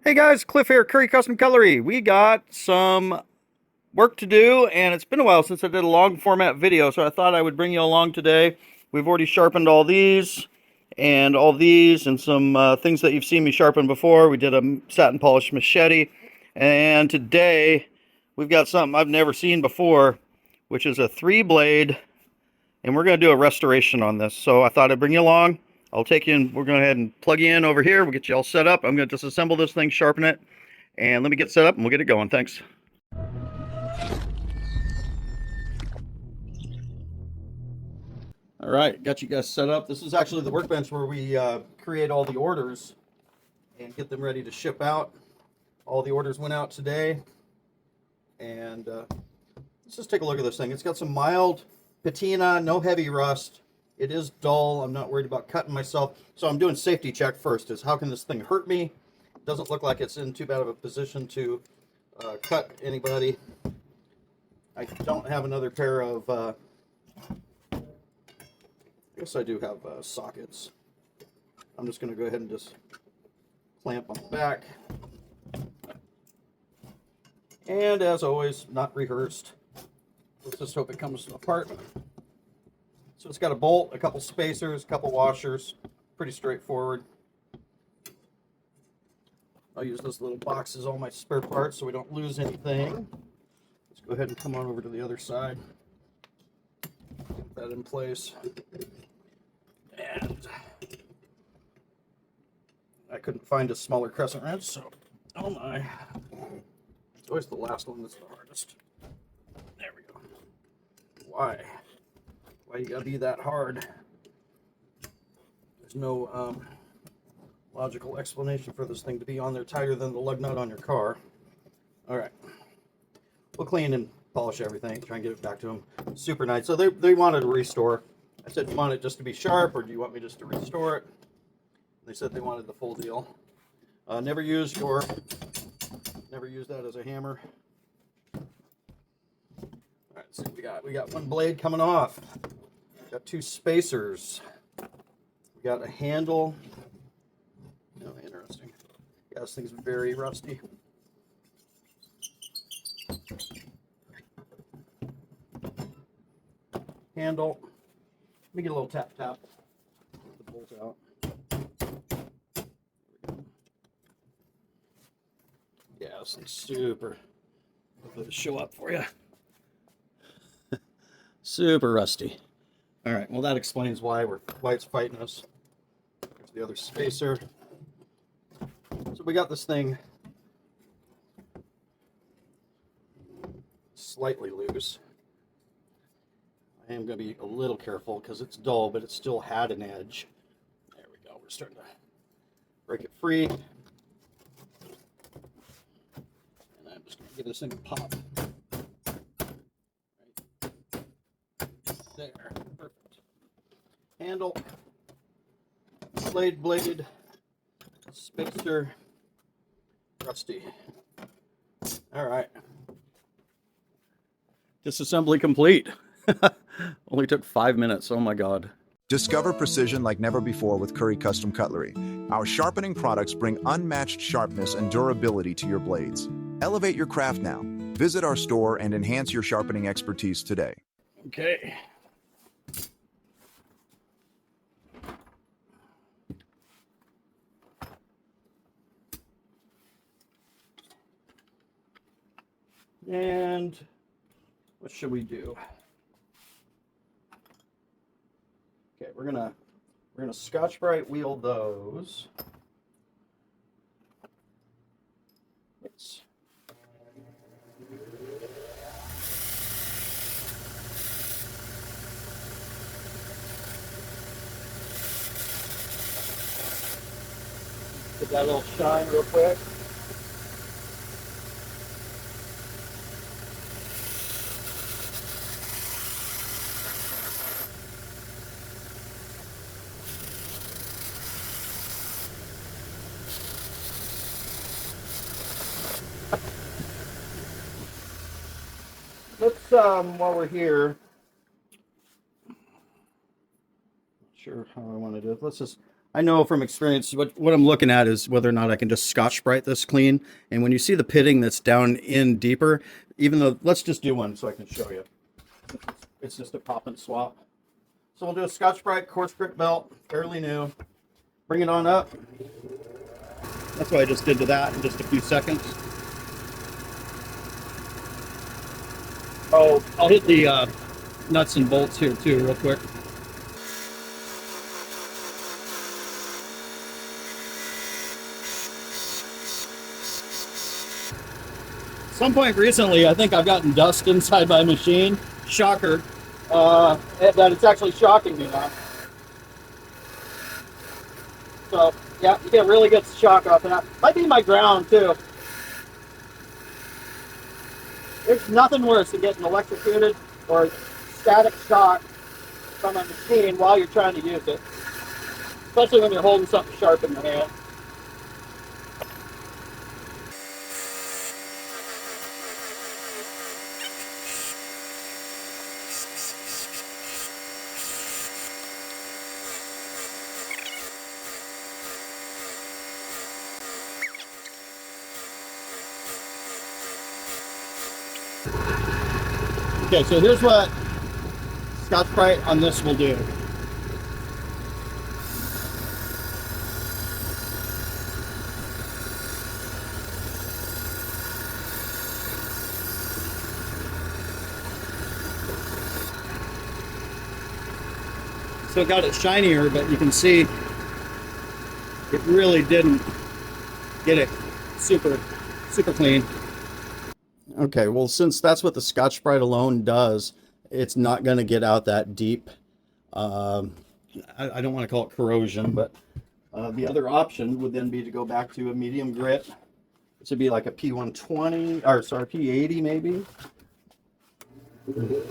Hey guys, Cliff here, Curry Custom Cutlery. We got some work to do, and it's been a while since I did a long format video, so I thought I would bring you along today. We've already sharpened all these, and some things that you've seen me sharpen before. We did a satin polish machete, and today we've got something I've never seen before, which is a 3-blade, and we're going to do a restoration on this. So I thought I'd bring you along. I'll take you in. We're going to go ahead and plug you in over here. We'll get you all set up. I'm going to disassemble this thing, sharpen it, and let me get set up and we'll get it going. Thanks. All right, got you guys set up. This is actually the workbench where we create all the orders and get them ready to ship out. All the orders went out today. And let's just take a look at this thing. It's got some mild patina, no heavy rust. It is dull. I'm not worried about cutting myself. So I'm doing safety check first, is how can this thing hurt me? It doesn't look like it's in too bad of a position to cut anybody. I don't have another pair of, I guess I do have sockets. I'm just going to go ahead and just clamp on the back. And as always, not rehearsed. Let's just hope it comes apart. So it's got a bolt, a couple spacers, a couple washers, pretty straightforward. I'll use this little box as all my spare parts so we don't lose anything. Let's go ahead and come on over to the other side. Get that in place. And I couldn't find a smaller crescent wrench, so oh my. It's always the last one that's the hardest. There we go. Why? Why you gotta be that hard? There's no logical explanation for this thing to be on there tighter than the lug nut on your car. All right, we'll clean and polish everything, try and get it back to them super nice. So they wanted a restore. I said, do you want it just to be sharp, or do you want me just to restore it? They said they wanted the full deal. Never use that as a hammer. All right, so we got one blade coming off. Got two spacers. We got a handle. Oh, interesting. Yeah, this thing's very rusty. Handle. Let me get a little tap. Get the bolt out. Yeah, this thing's super. Hopefully it'll show up for you. Super rusty. All right, well that explains why it's fighting us. There's the other spacer. So we got this thing slightly loose. I am going to be a little careful because it's dull, but it still had an edge. There we go. We're starting to break it free. And I'm just going to give this thing a pop. Right there. Perfect. Handle. Blade. Spacer. Rusty. All right. Disassembly complete. Only took 5 minutes. Oh my God. Discover precision like never before with Curry Custom Cutlery. Our sharpening products bring unmatched sharpness and durability to your blades. Elevate your craft now. Visit our store and enhance your sharpening expertise today. Okay. And what should we do? Okay, we're gonna Scotch-Brite wheel those. Oops. Give that a little shine real quick. Let's while we're here, not sure how I want to do it. I know from experience what I'm looking at is whether or not I can just Scotch-Brite this clean. And when you see the pitting that's down in deeper, even though, let's just do one so I can show you. It's just a pop and swap. So we'll do a Scotch-Brite coarse grit belt, fairly new. Bring it on up. That's what I just did to that in just a few seconds. Oh, I'll hit the nuts and bolts here too real quick. At some point recently, I think I've gotten dust inside my machine. Shocker. That it's actually shocking me now. So, yeah, you get really good shock off, and that might be my ground too. There's nothing worse than getting electrocuted or static shock from a machine while you're trying to use it, especially when you're holding something sharp in your hand. Okay, so here's what Scotch-Brite on this will do. So it got it shinier, but you can see it really didn't get it super clean. Okay, well, since that's what the Scotch-Brite alone does, it's not going to get out that deep. I don't want to call it corrosion, but the other option would then be to go back to a medium grit. This would be like a P120, or sorry, P80 maybe. You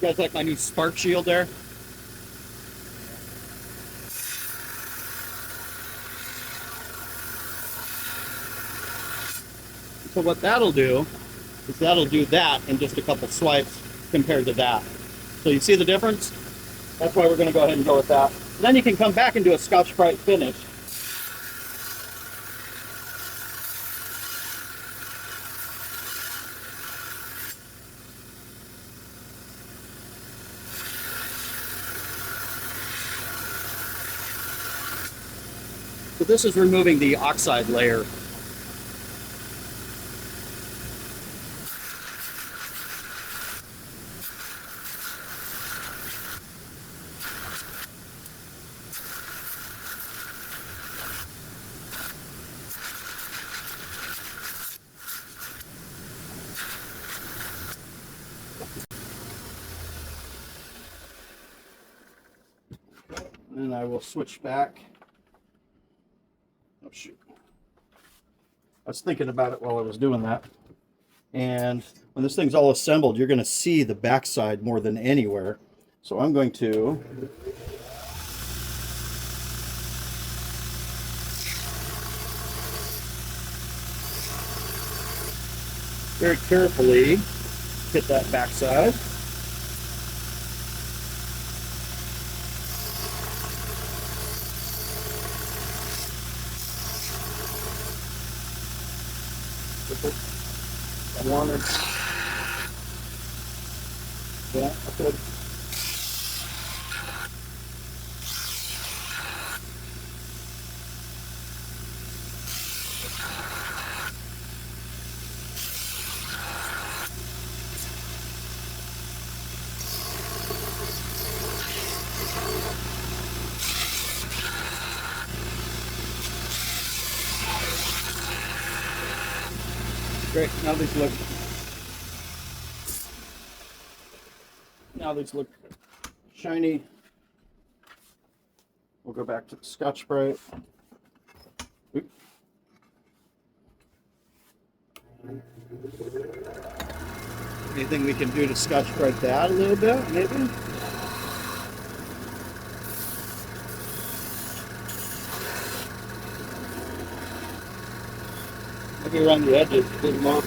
guys like my new spark shield there? So what that'll do is that'll do that in just a couple swipes compared to that. So you see the difference? That's why we're going to go ahead and go with that. And then you can come back and do a Scotch-Brite finish. So this is removing the oxide layer. And I will switch back. Oh shoot. I was thinking about it while I was doing that. And when this thing's all assembled, you're going to see the backside more than anywhere. So I'm going to very carefully hit that backside. Warmer. Yeah, good. Great. Now these look shiny. We'll go back to the Scotch-Brite. Anything we can do to Scotch-Brite that a little bit, maybe? Maybe around the edges, a little more.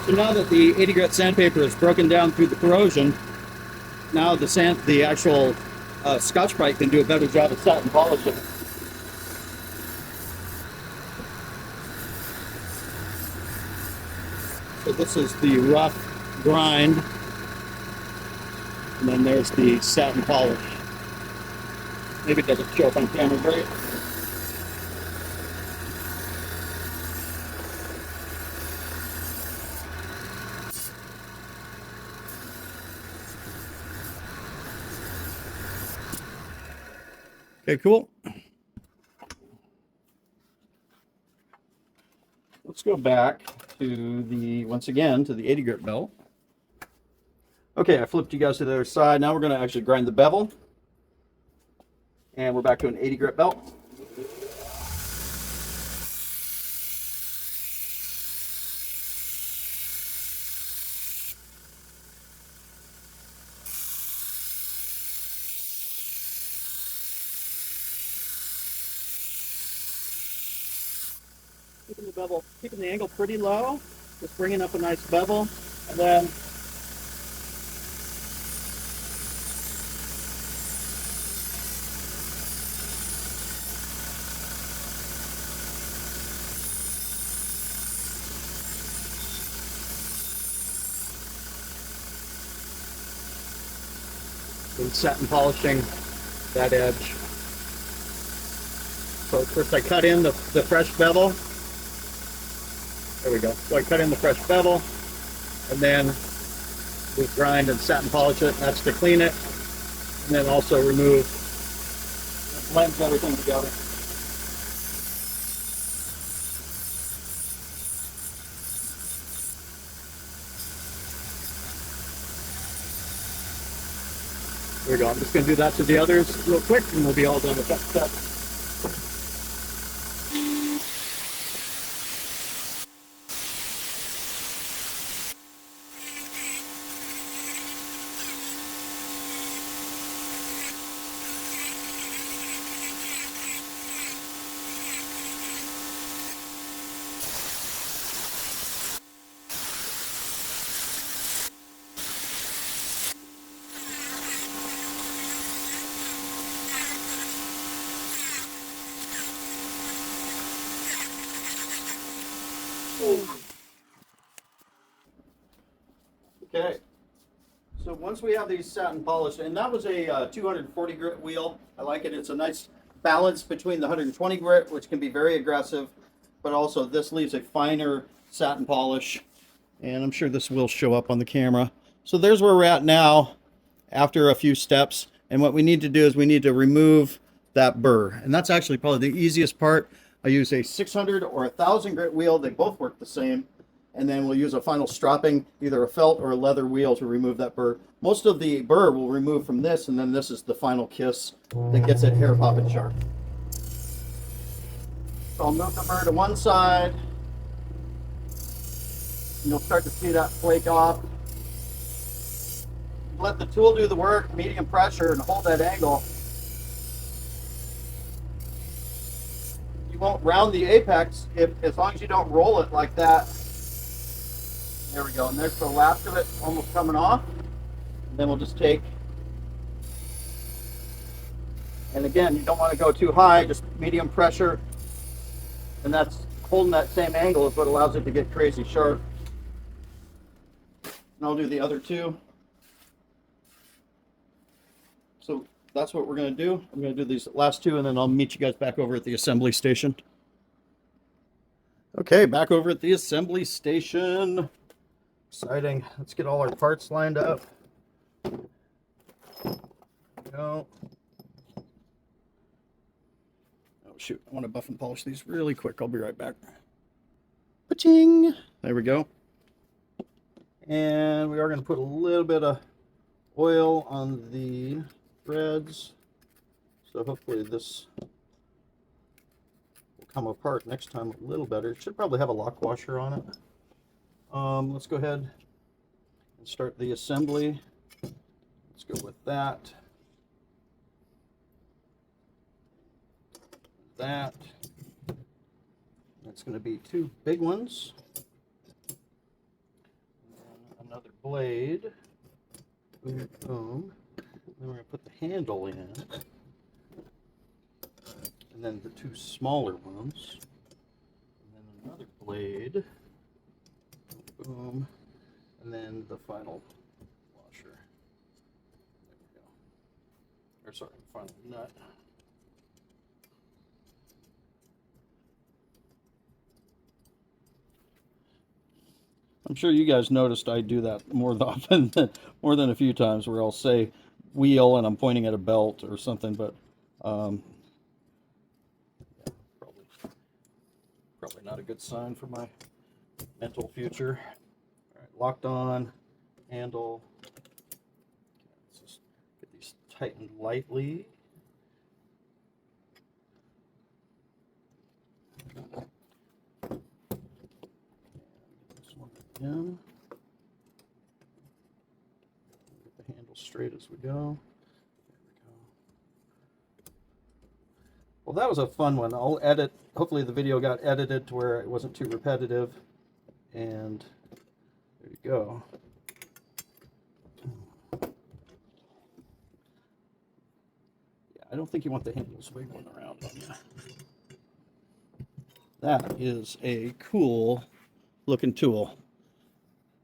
So now that the 80 grit sandpaper is broken down through the corrosion, now the actual Scotch-Brite can do a better job of satin polishing. So this is the rough grind, and then there's the satin polish. Maybe it doesn't show up on camera great. Okay, cool. Let's go back to once again, to the 80 grit belt. Okay, I flipped you guys to the other side. Now we're going to actually grind the bevel. And we're back to an 80 grit belt. Keeping the angle pretty low, just bringing up a nice bevel, and then satin polishing that edge. So first I cut in the fresh bevel. There we go. So I cut in the fresh bevel, and then we grind and satin polish it. That's to clean it, and then also remove, blends everything together. There we go. I'm just going to do that to the others real quick, and we'll be all done with that step. Okay, so once we have these satin polished, and that was a 240 grit wheel. I like it. It's a nice balance between the 120 grit, which can be very aggressive, but also this leaves a finer satin polish, and I'm sure this will show up on the camera. So there's where we're at now after a few steps, and what we need to do is we need to remove that burr, and that's actually probably the easiest part. I use a 600 or 1000 grit wheel. They both work the same. And then we'll use a final stropping, either a felt or a leather wheel, to remove that burr. Most of the burr we'll remove from this, and then this is the final kiss that gets it hair popping sharp. So I'll move the burr to one side, and you'll start to see that flake off. Let the tool do the work, medium pressure, and hold that angle. You won't round the apex as long as you don't roll it like that. There we go, and there's the last of it almost coming off. And then we'll just take, and again, you don't want to go too high, just medium pressure, and that's holding that same angle is what allows it to get crazy sharp. And I'll do the other two. So that's what we're going to do. I'm going to do these last two, and then I'll meet you guys back over at the assembly station. Okay, back over at the assembly station. Exciting. Let's get all our parts lined up. Go. Oh shoot, I want to buff and polish these really quick. I'll be right back. Pa-ching! There we go. And we are going to put a little bit of oil on the threads. So hopefully this will come apart next time a little better. It should probably have a lock washer on it. Let's go ahead and start the assembly. Let's go with that. That. That's going to be two big ones. blade. Boom, boom. Then we're going to put the handle in. And then the two smaller ones. And then another blade. Boom. And then the final washer. There we go. Or sorry, final nut. I'm sure you guys noticed I do that more often than a few times, where I'll say wheel and I'm pointing at a belt or something, but yeah, probably not a good sign for my mental future. All right, locked on, handle. Okay, let's just get these tightened lightly. In. Get the handle straight as we go. There we go. Well, that was a fun one. I'll edit. Hopefully the video got edited to where it wasn't too repetitive. And there you go. Yeah, I don't think you want the handles wiggling around on you. That is a cool looking tool.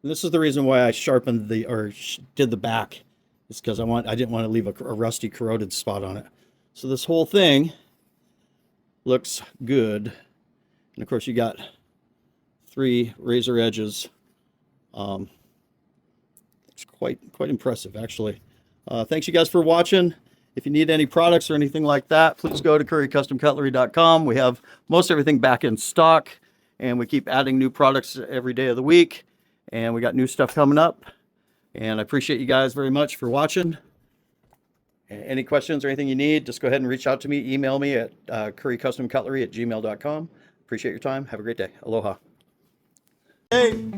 And this is the reason why I sharpened did the back, is because I didn't want to leave a rusty, corroded spot on it. So this whole thing looks good. And of course you got 3 razor edges. It's quite impressive, actually. Thanks you guys for watching. If you need any products or anything like that, please go to currycustomcutlery.com. We have most everything back in stock, and we keep adding new products every day of the week. And we got new stuff coming up. And I appreciate you guys very much for watching. Any questions or anything you need, just go ahead and reach out to me. Email me at currycustomcutlery@gmail.com. Appreciate your time. Have a great day. Aloha. Hey!